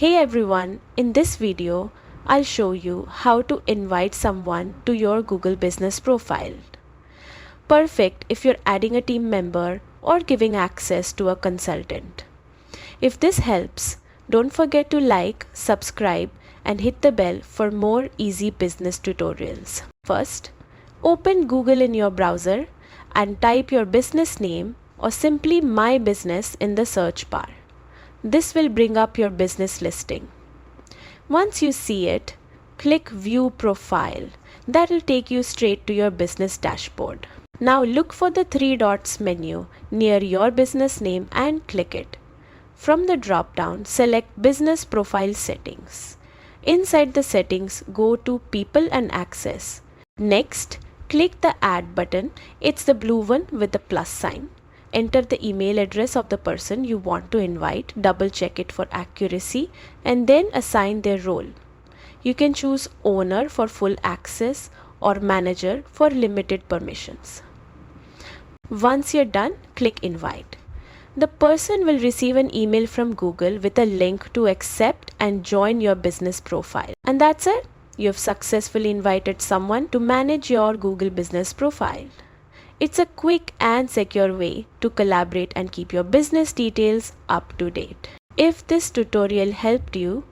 Hey everyone, in this video, I'll show you how to invite someone to your Google Business profile. Perfect if you're adding a team member or giving access to a consultant. If this helps, don't forget to like, subscribe, and hit the bell for more easy business tutorials. First, open Google in your browser and type your business name or simply My Business in the search bar. This will bring up your business listing. Once you see it, click View Profile. That will take you straight to your business dashboard. Now look for the three dots menu near your business name and click it. From the drop-down, select Business Profile Settings. Inside the settings, go to People and Access. Next, click the Add button. It's the blue one with the plus sign. Enter the email address of the person you want to invite, double check it for accuracy, and then assign their role. You can choose owner for full access or manager for limited permissions. Once you're done, click invite. The person will receive an email from Google with a link to accept and join your business profile. And that's it. You've successfully invited someone to manage your Google Business profile. It's a quick and secure way to collaborate and keep your business details up to date. If this tutorial helped you,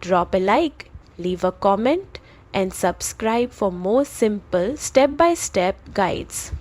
drop a like, leave a comment, and subscribe for more simple step-by-step guides.